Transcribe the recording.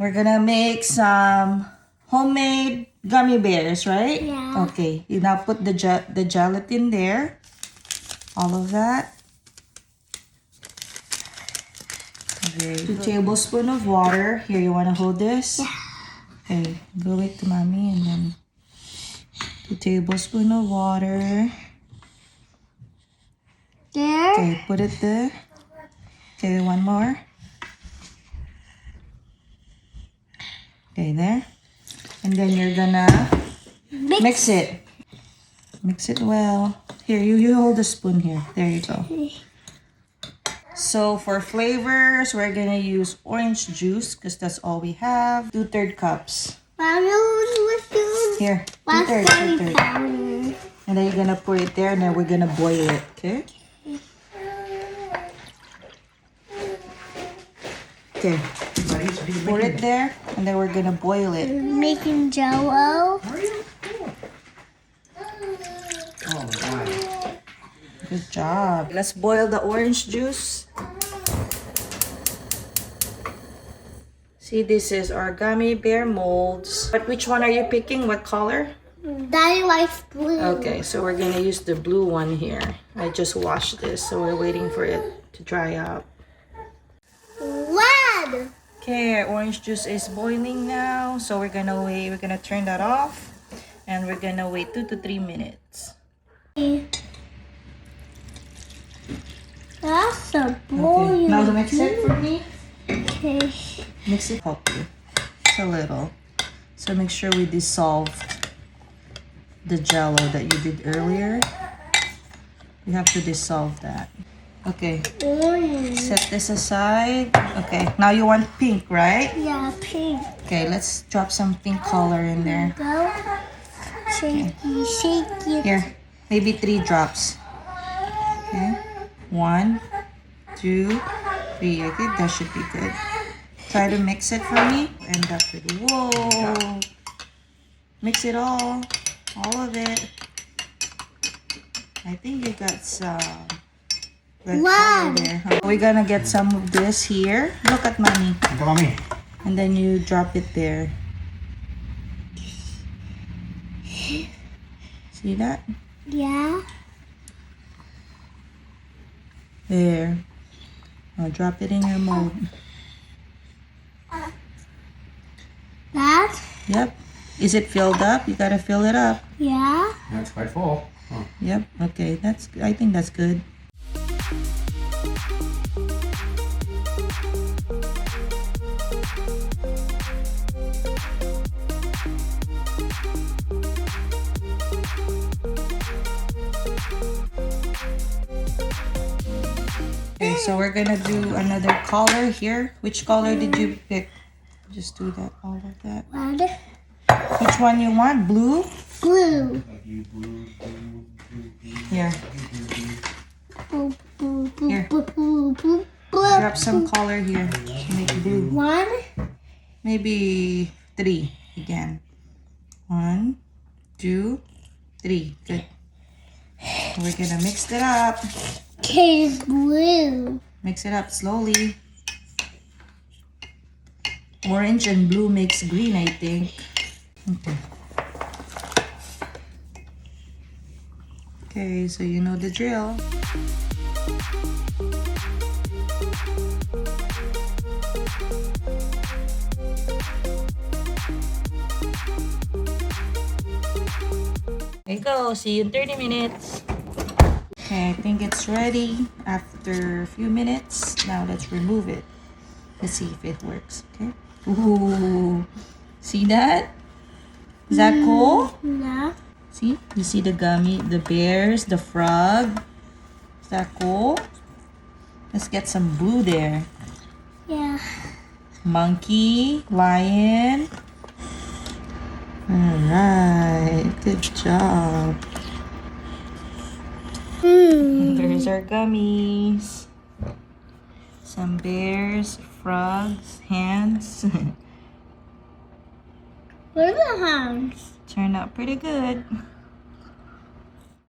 We're gonna make some homemade gummy bears, right? Yeah. Okay, you now put the gelatin there. All of that. Okay, 2 tablespoons of water. Here, you want to hold this? Yeah. Okay, go it to mommy and then 2 tablespoons of water. There. Okay, put it there. Okay, one more. Okay, there. And then you're gonna mix it. Mix it well. Here, you hold the spoon here. There you go. So for flavors, we're gonna use orange juice because that's all we have. 2/3 cups. Here, 2/3. And then you're gonna pour it there and then we're gonna boil it, okay? Okay. Pour it there and then we're gonna boil it. Making jello. Good job. Let's boil the orange juice. See, this is our gummy bear molds. But which one are you picking? What color? Daddy likes blue. Okay, so we're gonna use the blue one here. I just washed this, so we're waiting for it to dry out. Red. Okay, our orange juice is boiling now. So we're gonna wait. We're gonna turn that off. And we're gonna wait 2 to 3 minutes. That's a Okay, boy. now mix it for me. Okay. Mix it up just a little. So make sure we dissolve the jello that you did earlier. You have to dissolve that. Okay, Orange. set this aside. Okay, now you want pink, right? Yeah, pink. Okay, let's drop some pink color in there. Go. Shaky, shaky. Here, maybe 3 drops. Okay, 1, 2, 3. Okay, that should be good. Try to mix it for me. And that should be, whoa. Mix it all of it. I think you got some red color there. Huh? We're gonna get some of this here. Look at mommy. Mommy. And then you drop it there. See that? Yeah. There. Now drop it in your mold. That? Yep. Is it filled up? You gotta fill it up. Yeah. That's quite full. Huh. Yep. Okay. I think that's good. Okay, so we're gonna do another color here. Which color did you pick? Just do that, all of that. Red. Which one you want? Blue? Blue. Here. Boop, boop, boop, Here. boop, boop, boop, boop. Drop some color here. Make blue. 1. Maybe 3 again. 1, 2, 3. Good. We're gonna mix it up. Okay, blue. Mix it up slowly. Orange and blue makes green, I think. Okay. Okay, so you know the drill. There you go. See you in 30 minutes. Okay, I think it's ready after a few minutes. Now let's remove it. Let's see if it works. Okay. Ooh. See that? Is that cool? Yeah. See? You see the gummy, the bears, the frog. Is that cool? Let's get some blue there. Yeah. Monkey, lion. Alright. Good job. There's our gummies. Some bears, frogs, hands. Where are the hands? Turned out pretty good.